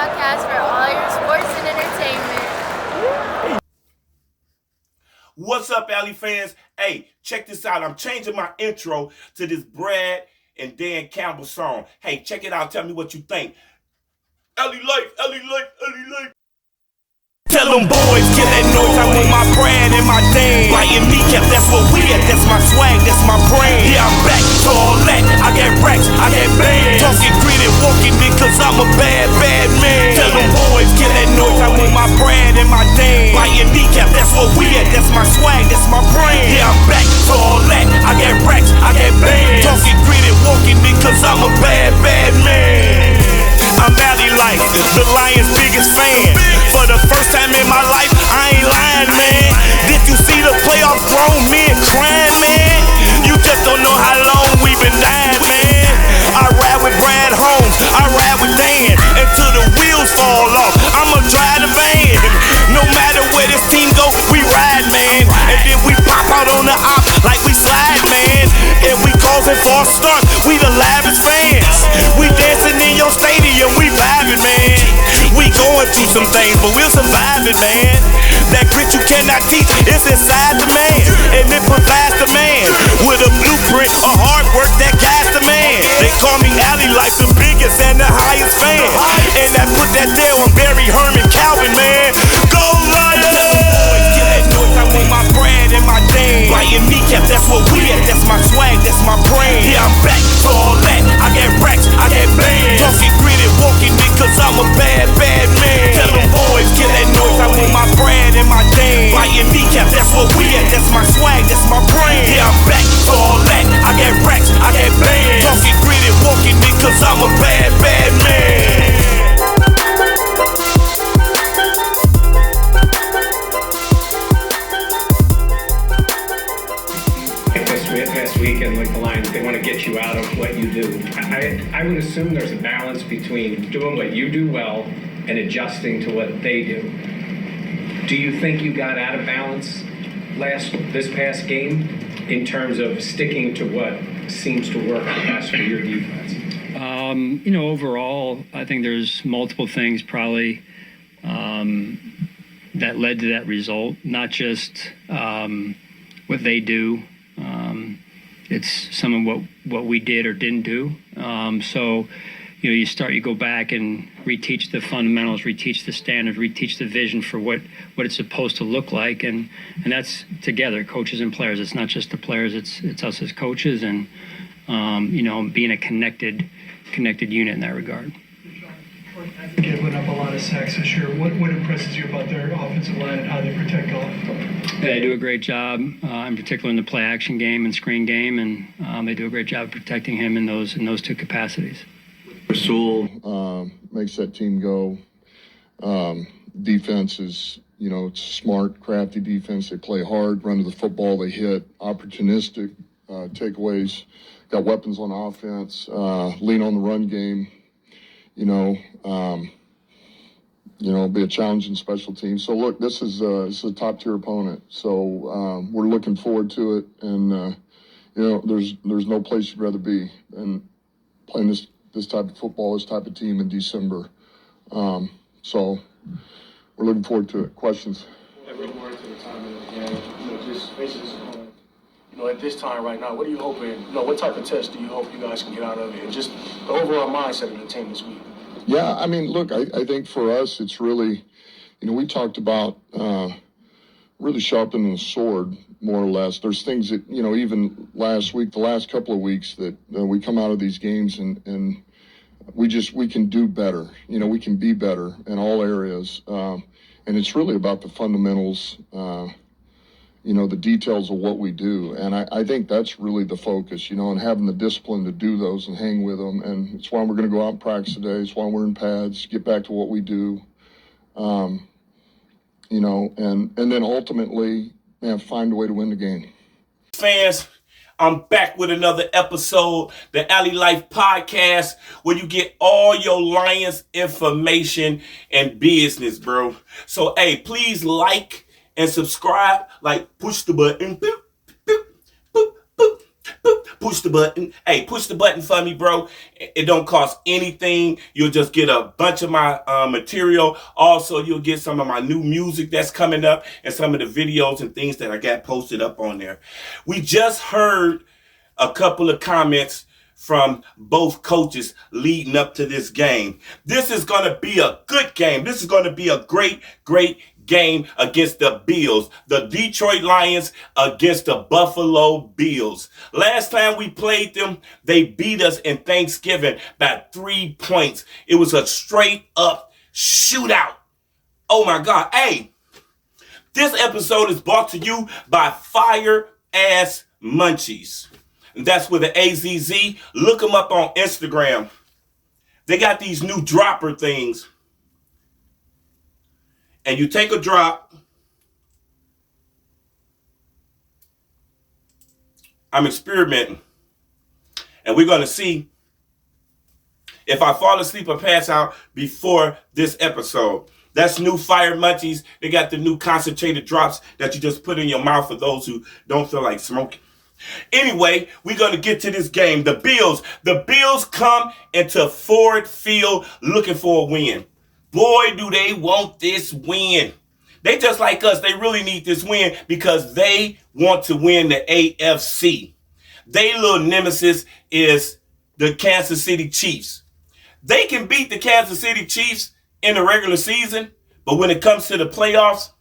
podcast for all your sports and entertainment. What's up, Alley fans? Hey, check this out. I'm changing my intro to this Brad and Dan Campbell song. Hey, check it out. Tell me what you think. Alleylife, Alleylife, Alleylife. Tell them boys, get that noise. I want my Brad and my Dan. Biting kneecap, that's what we at. That's my swag, that's my brand. Yeah, I'm back to all that. I got racks, I got bands. Talking gritty, walking it, cause I'm a bad, bad man. Tell them boys, get that noise. I want my Brad and my Dan. Biting kneecap, that's what we at. That's my swag, that's my brand. Yeah, I'm back to all that. I got racks, I got bands. Talking gritty, walking it, cause I'm a bad, bad man. I'm Alleylife, the Lions' biggest fan. For the first time in my life, I ain't lying, man. Did you see the playoffs grown men crying, man? You just don't know how long we been dying, man. I ride with Brad Holmes, I ride with Dan, until the wheels fall off. I'ma drive the van. No matter where this team go, we ride, man. And then we pop out on the op like we slide, man. And we causing false starts, we the loudest fans. We dancing in your stadium, we vibing, man. We going through some things, but we'll survive it, man. That grit you cannot teach, it's inside the man. And it provides the man with a blueprint, a hard work that guides the man. They call me Alleylife, the biggest and the highest fan. And I put that there on Barry Herman Calvin, man. Go Lions! Get that noise, I want my Brad and my Dan. Biting kneecap, that's what we at. That's my swag, that's my brand. Yeah, I'm back to all that. I got racks, I got bands. Talking gritty, walking it, cause I'm a bad, bad man. Tell them boys, get that noise, I want my Brad and my Dan. Biting kneecap, that's what we at. That's my swag, that's my brand. Yeah, I'm back to all that. I got racks, I got bands. Talking gritty, walking it, cause I'm a bad, bad man. Last weekend, like the Lions, they want to get you out of what you do. I would assume there's a balance between doing what you do well and adjusting to what they do. Do you think you got out of balance this past game in terms of sticking to what seems to work best for your defense? Overall, I think there's multiple things probably that led to that result, not just what they do. It's some of what we did or didn't do. You go back and reteach the fundamentals, reteach the standards, reteach the vision for what it's supposed to look like, and that's together, coaches and players. It's not just the players; it's us as coaches, and being a connected unit in that regard. I think it went up a lot of sacks this year. What impresses you about their offensive line and how they protect Goff? They do a great job, in particular in the play action game and screen game, and they do a great job of protecting him in those two capacities. Rasul makes that team go. Defense is, it's smart, crafty defense. They play hard, run to the football, they hit, opportunistic takeaways, got weapons on offense, lean on the run game. Be a challenging special team. So look, this is a top tier opponent. So we're looking forward to it, and there's no place you'd rather be than playing this type of football, this type of team in December. So we're looking forward to it. Questions? Every word to the time of the game, just facing this opponent. At this time right now, what are you hoping? What type of test do you hope you guys can get out of it, and just the overall mindset of the team this week? Yeah, look, I think for us, it's really, we talked about really sharpening the sword, more or less. There's things that, even last week, the last couple of weeks that we come out of these games and we can do better. We can be better in all areas. And it's really about the fundamentals, the details of what we do. And I think that's really the focus, and having the discipline to do those and hang with them. And it's why we're going to go out and practice today. It's why we're in pads, get back to what we do. And then ultimately, find a way to win the game. Fans, I'm back with another episode, the Alleylife podcast, where you get all your Lions information and business, bro. So, hey, please like and subscribe, push the button, boop, boop, boop, boop, boop, push the button. Hey, push the button for me, bro. It don't cost anything. You'll just get a bunch of my material. Also, you'll get some of my new music that's coming up and some of the videos and things that I got posted up on there. We just heard a couple of comments from both coaches leading up to this game. This is going to be a good game. This is going to be a great game against the Bills. The Detroit Lions against the Buffalo Bills. Last time we played them, they beat us in Thanksgiving by 3 points. It was a straight up shootout. Oh my God. Hey, this episode is brought to you by Fire Ass Munchies. And that's with the AZZ. Look them up on Instagram. They got these new dropper things. And you take a drop. I'm experimenting. And we're going to see if I fall asleep or pass out before this episode. That's new Fire Munchies. They got the new concentrated drops that you just put in your mouth for those who don't feel like smoking. Anyway, we're going to get to this game. The Bills come into Ford Field looking for a win. Boy, do they want this win. They just like us. They really need this win because they want to win the AFC. Their little nemesis is the Kansas City Chiefs. They can beat the Kansas City Chiefs in the regular season, but when it comes to the playoffs,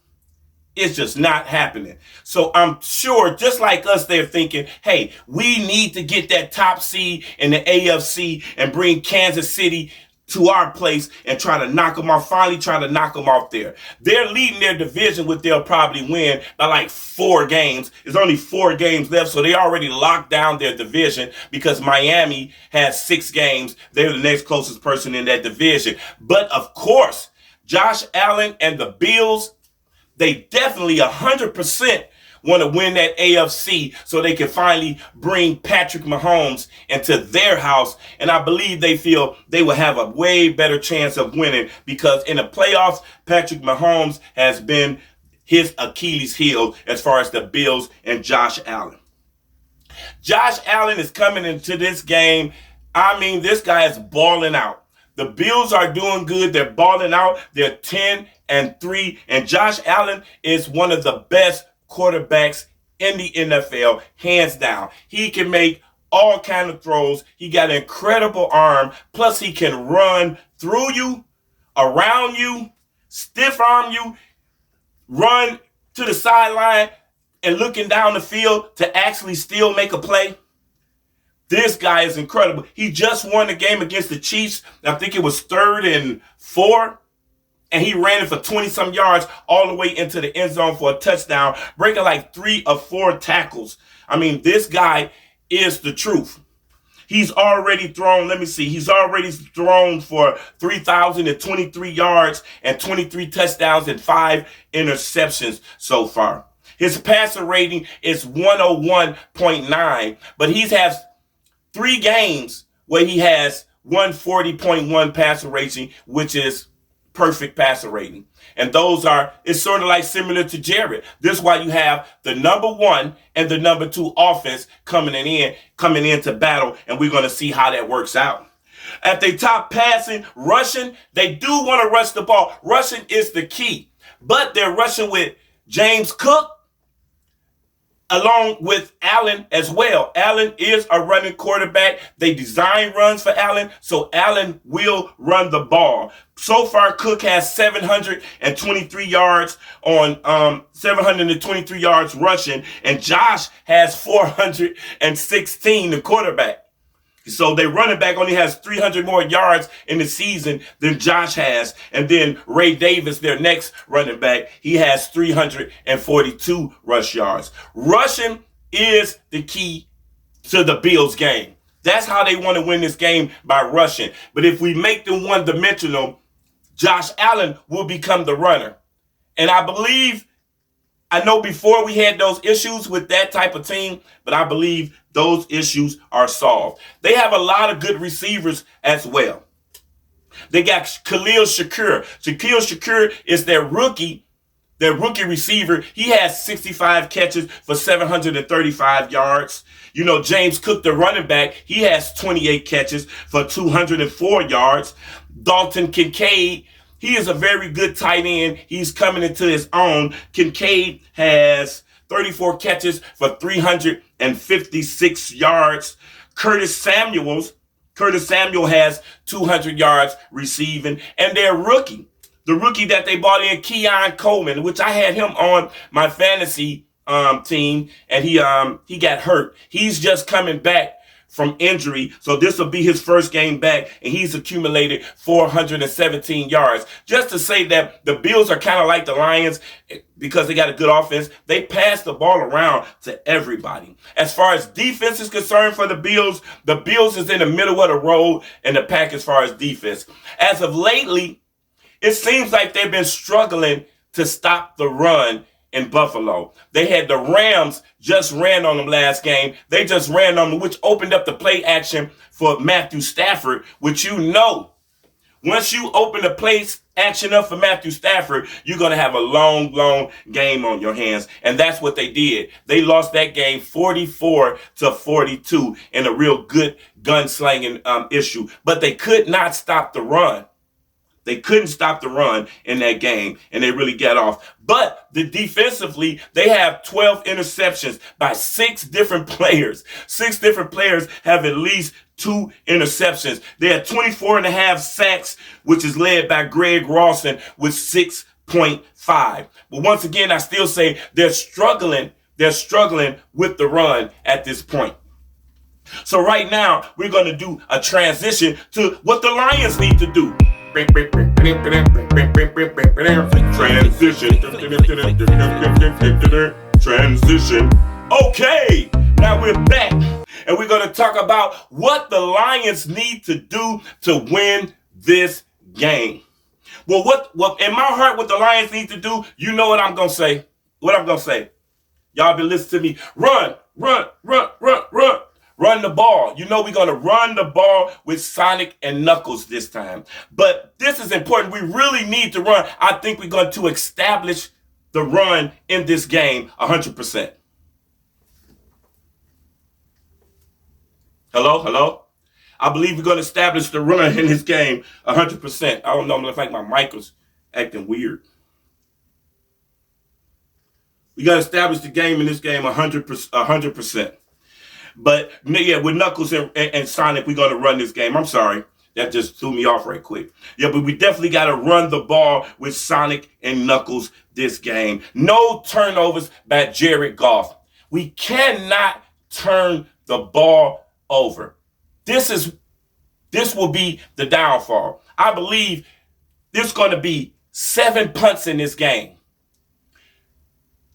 it's just not happening. So I'm sure, just like us, they're thinking, hey, we need to get that top seed in the AFC and bring Kansas City to our place and try to knock them off, finally try to knock them off there. They're leading their division, which they'll probably win by like 4 games. There's only 4 games left, so they already locked down their division because Miami has 6 games. They're the next closest person in that division. But of course, Josh Allen and the Bills, they definitely 100% want to win that AFC so they can finally bring Patrick Mahomes into their house. And I believe they feel they will have a way better chance of winning because in the playoffs, Patrick Mahomes has been his Achilles heel as far as the Bills and Josh Allen. Josh Allen is coming into this game. I mean, this guy is balling out. The Bills are doing good. They're balling out. They're 10-3. And Josh Allen is one of the best quarterbacks in the NFL, hands down. He can make all kind of throws. He got an incredible arm. Plus, he can run through you, around you, stiff arm you, run to the sideline and looking down the field to actually still make a play. This guy is incredible. He just won the game against the Chiefs. I think it was 3rd and 4. And he ran it for 20-some yards all the way into the end zone for a touchdown, breaking like 3 or 4 tackles. I mean, this guy is the truth. He's already thrown, he's already thrown for 3,023 yards and 23 touchdowns and 5 interceptions so far. His passer rating is 101.9, but he has 3 games where he has 140.1 passer rating, which is perfect passer rating. And it's sort of like similar to Jared. This is why you have the number 1 and the number 2 offense coming into battle, and we're going to see how that works out. At the top passing, rushing, they do want to rush the ball. Rushing is the key, but they're rushing with James Cook along with Allen as well. Allen is a running quarterback. They design runs for Allen, so Allen will run the ball. So far, Cook has 723 yards on 723 yards rushing, and Josh has 416, the quarterback. So their running back only has 300 more yards in the season than Josh has. And then Ray Davis, their next running back, he has 342 rush yards. Rushing is the key to the Bills game. That's how they want to win this game, by rushing. But if we make them one-dimensional, Josh Allen will become the runner. And I know before we had those issues with that type of team, but I believe those issues are solved. They have a lot of good receivers as well. They got Khalil Shakir. Khalil Shakir is their rookie Their rookie receiver, he has 65 catches for 735 yards. You know, James Cook, the running back, he has 28 catches for 204 yards. Dalton Kincaid, he is a very good tight end. He's coming into his own. Kincaid has 34 catches for 356 yards. Curtis Samuel has 200 yards receiving. And their rookie, the rookie that they bought in, Keon Coleman, which I had him on my fantasy team, and he got hurt. He's just coming back from injury, so this will be his first game back, and he's accumulated 417 yards. Just to say that the Bills are kind of like the Lions because they got a good offense. They pass the ball around to everybody. As far as defense is concerned for the Bills is in the middle of the road in the pack as far as defense. As of lately, it seems like they've been struggling to stop the run in Buffalo. They had the Rams just ran on them last game. They just ran on them, which opened up the play action for Matthew Stafford, which you know, once you open the play action up for Matthew Stafford, you're going to have a long, long game on your hands. And that's what they did. They lost that game 44-42 in a real good gunslinging issue. But they could not stop the run. They couldn't stop the run in that game, and they really got off. But defensively, they have 12 interceptions by 6 different players. 6 different players have at least 2 interceptions. They had 24.5 sacks, which is led by Greg Rawson with 6.5. But once again, I still say they're struggling. They're struggling with the run at this point. So right now, we're going to do a transition to what the Lions need to do. Transition. Okay, now we're back, and we're going to talk about what the Lions need to do to win this game. Well, what in my heart, what the Lions need to do, you know what I'm going to say. What I'm going to say. Y'all been listening to me. Run. Run the ball. You know we're going to run the ball with Sonic and Knuckles this time. But this is important. We really need to run. I think we're going to establish the run in this game 100%. Hello? I believe we're going to establish the run in this game 100%. I don't know. It looks like my mic was acting weird. We got to establish the game in this game 100%. But yeah, with Knuckles and Sonic, we're going to run this game. I'm sorry. That just threw me off right quick. Yeah, but we definitely got to run the ball with Sonic and Knuckles this game. No turnovers by Jared Goff. We cannot turn the ball over. This will be the downfall. I believe there's going to be 7 punts in this game.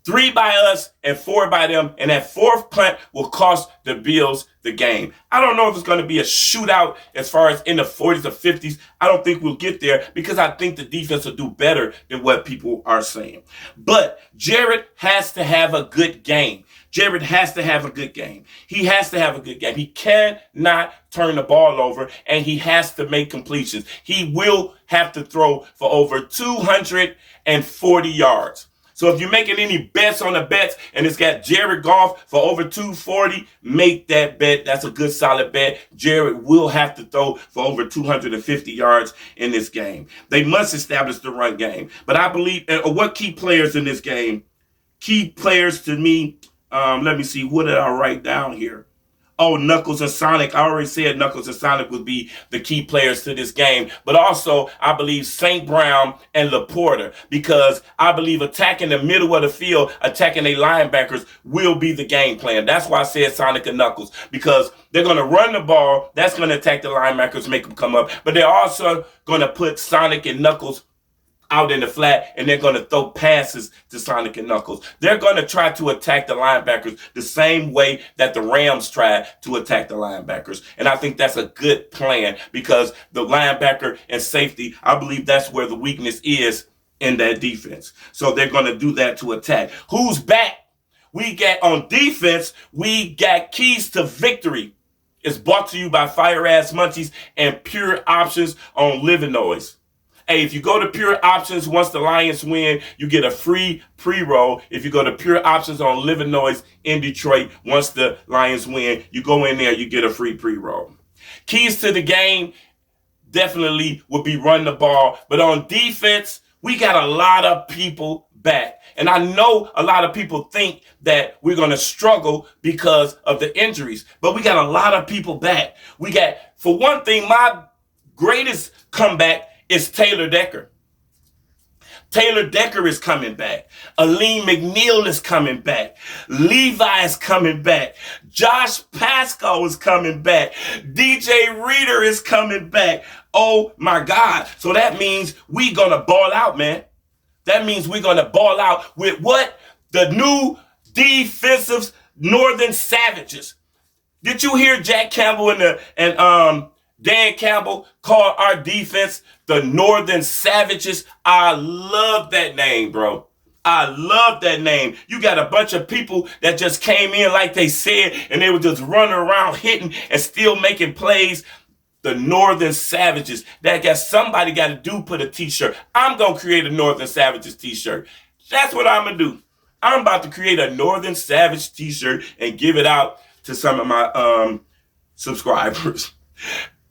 3 by us and 4 by them, and that 4th punt will cost the Bills the game. I don't know if it's going to be a shootout as far as in the 40s or 50s. I don't think we'll get there because I think the defense will do better than what people are saying. But Jared has to have a good game. Jared has to have a good game. He has to have a good game. He cannot turn the ball over, and he has to make completions. He will have to throw for over 240 yards. So if you're making any bets on the bets and it's got Jared Goff for over 240, make that bet. That's a good solid bet. Jared will have to throw for over 250 yards in this game. They must establish the run game. But I believe, what key players in this game? Key players to me, let me see, what did I write down here? Oh, Knuckles and Sonic. I already said Knuckles and Sonic would be the key players to this game. But also, I believe St. Brown and LaPorta, because I believe attacking the middle of the field, attacking their linebackers will be the game plan. That's why I said Sonic and Knuckles, because they're going to run the ball. That's going to attack the linebackers, make them come up. But they're also going to put Sonic and Knuckles out in the flat, and they're going to throw passes to Sonic and Knuckles. They're going to try to attack the linebackers the same way that the Rams tried to attack the linebackers. And I think that's a good plan because the linebacker and safety, I believe that's where the weakness is in that defense. So they're going to do that to attack. Who's back? We got on defense, we got keys to victory. It's brought to you by Fire Ass Munchies and Pure Options on Living Noise. Hey, if you go to Pure Options, once the Lions win, you get a free pre-roll. If you go to Pure Options on Living Noise in Detroit, once the Lions win, you go in there, you get a free pre-roll. Keys to the game definitely would be run the ball. But on defense, we got a lot of people back. And I know a lot of people think that we're going to struggle because of the injuries, but we got a lot of people back. We got, for one thing, my greatest comeback is Taylor Decker. Taylor Decker is coming back. Alim McNeil is coming back. Levi is coming back. Josh Pascal is coming back. DJ Reader is coming back. Oh my God. So that means we gonna ball out, man. That means we're gonna ball out with what? The new defensive Northern Savages. Did you hear Jack Campbell and Dan Campbell call our defense the Northern Savages? I love that name, bro. I love that name. You got a bunch of people that just came in like they said, and they were just running around hitting and still making plays. The Northern Savages. Somebody got to do put a t-shirt. I'm going to create a Northern Savages t-shirt. That's what I'm going to do. I'm about to create a Northern Savage t-shirt and give it out to some of my subscribers.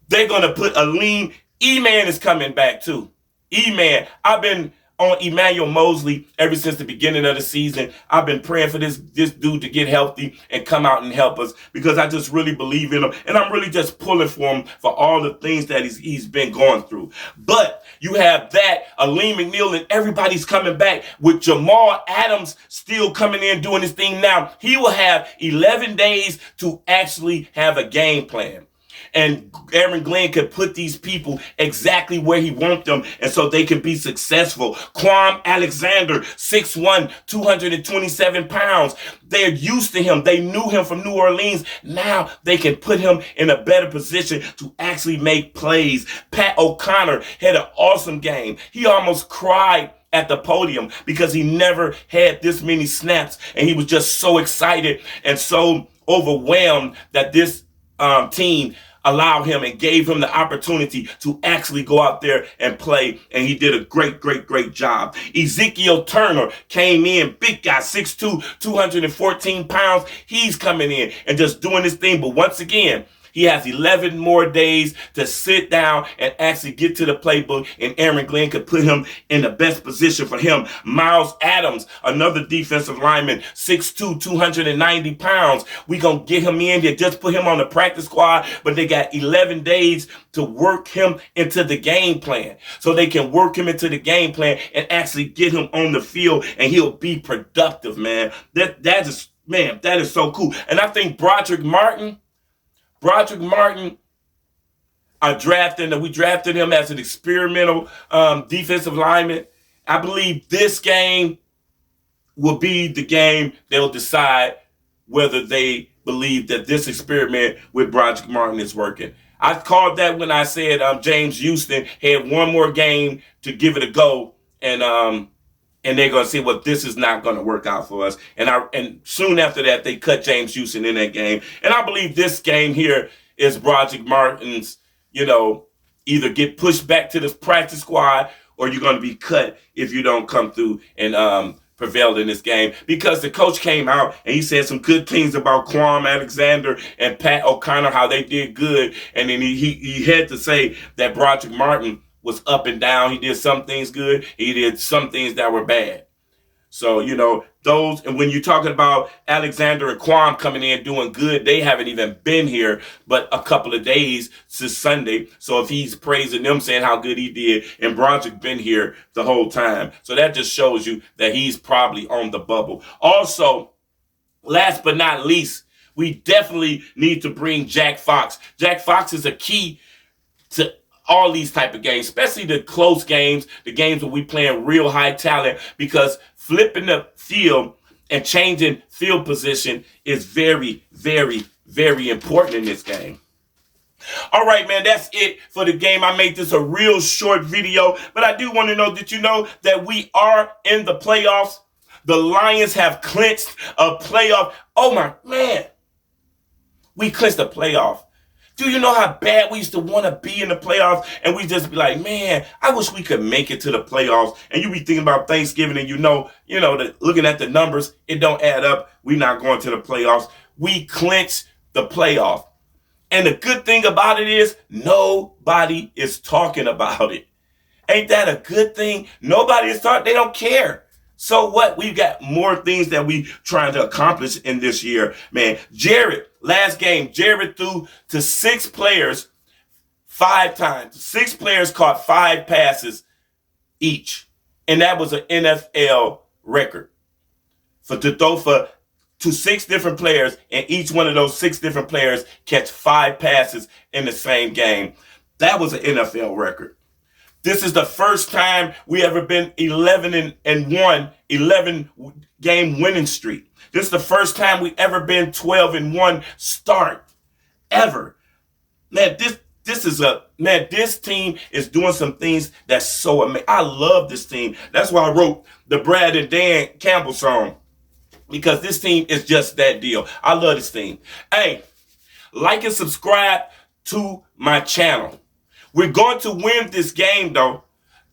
They're going to put Alim. E-Man is coming back too. E-Man. I've been on Emmanuel Mosley ever since the beginning of the season. I've been praying for this dude to get healthy and come out and help us because I just really believe in him. And I'm really just pulling for him for all the things that he's been going through. But you have that, Alim McNeil, and everybody's coming back with Jamal Adams still coming in doing his thing now. He will have 11 days to actually have a game plan. And Aaron Glenn could put these people exactly where he wants them, and so they can be successful. Kwame Alexander, 6'1", 227 pounds. They're used to him. They knew him from New Orleans. Now they can put him in a better position to actually make plays. Pat O'Connor had an awesome game. He almost cried at the podium because he never had this many snaps, and he was just so excited and so overwhelmed that this team allowed him and gave him the opportunity to actually go out there and play. And he did a great job. Ezekiel Turner came in, big guy, 6'2", 214 pounds. He's coming in and just doing his thing. But once again, he has 11 more days to sit down and actually get to the playbook, and Aaron Glenn could put him in the best position for him. Miles Adams, another defensive lineman, 6'2", 290 pounds. We gonna get him in there, just put him on the practice squad, but they got 11 days to work him into the game plan. So they can work him into the game plan and actually get him on the field, and he'll be productive, man. That is so cool. And I think Broderick Martin, we drafted him as an experimental defensive lineman. I believe this game will be the game they'll decide whether they believe that this experiment with Broderick Martin is working. I called that when I said James Houston had one more game to give it a go, and they're going to say, well, this is not going to work out for us. And soon after that, they cut James Houston in that game. And I believe this game here is Broderick Martin's, either get pushed back to this practice squad, or you're going to be cut if you don't come through and prevail in this game. Because the coach came out and he said some good things about Kwame Alexander and Pat O'Connor, how they did good. And then he had to say that Broderick Martin was up and down. He did some things good. He did some things that were bad. So, those, and when you're talking about Alexander and Kwame coming in doing good, they haven't even been here but a couple of days since Sunday. So if he's praising them, saying how good he did, and Broderick been here the whole time. So that just shows you that he's probably on the bubble. Also, last but not least, we definitely need to bring Jack Fox. Jack Fox is a key to all these type of games, especially the close games, the games where we playing real high talent, because flipping the field and changing field position is very important in this game. All right, man, that's it for the game. I made this a real short video, but I do want to know, did you know that we are in the playoffs? The Lions have clinched a playoff. Oh, my man. We clinched a playoff. Do you know how bad we used to want to be in the playoffs? And we just be like, man, I wish we could make it to the playoffs. And you be thinking about Thanksgiving and looking at the numbers, it don't add up. We not going to the playoffs. We clinched the playoff. And the good thing about it is nobody is talking about it. Ain't that a good thing? Nobody is talking. They don't care. So what? We've got more things that we trying to accomplish in this year, man. Jared, last game, Jared threw to 6 players 5 times. 6 players caught 5 passes each. And that was an NFL record. To throw to 6 different players, and each one of those 6 different players catch 5 passes in the same game. That was an NFL record. This is the first time we ever been 11-1, 11 game winning streak. This is the first time we ever been 12-1 start ever. Man, this team is doing some things that's so amazing. I love this team. That's why I wrote the Brad and Dan Campbell song, because this team is just that deal. I love this team. Hey, like and subscribe to my channel. We're going to win this game, though,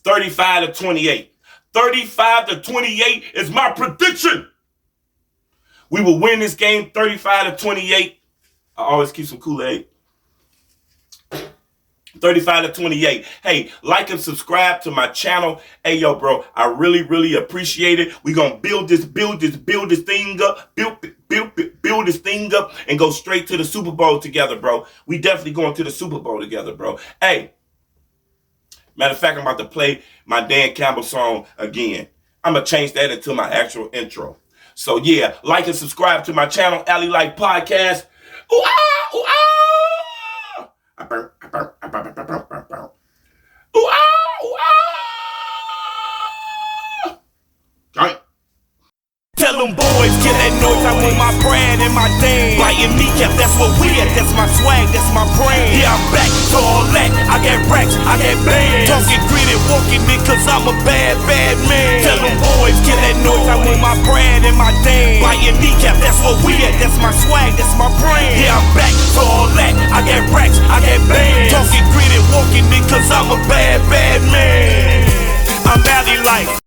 35-28. 35-28 is my prediction. We will win this game 35-28. I always keep some Kool-Aid. 35-28. Hey, like and subscribe to my channel. Hey, yo, bro, I really, really appreciate it. We're going to build this thing up, build this thing up and go straight to the Super Bowl together, bro. We definitely going to the Super Bowl together, bro. Hey, matter of fact, I'm about to play my Dan Campbell song again. I'm going to change that into my actual intro. So, yeah, like and subscribe to my channel, Alleylife Podcast. Ooh, ah, ooh, ah. I burn. Ooh, ah, ooh, ah. Right. Tell them boys, get that noise. I want my brand and my dance. Biting kneecap, that's what we at. That's my swag, that's my brand. Yeah, I'm back to all that. I got racks, I got bands. Talking gritty, walking me, cause I'm a bad, bad man. Tell them boys, get that noise. I want my brand and my dance. Biting kneecap, that's what we at. That's my swag, that's my brand. Yeah, I'm back to all that. I got racks, I got bands. Talking gritty, walking me, cause I'm a bad, bad man. I'm Alleylife.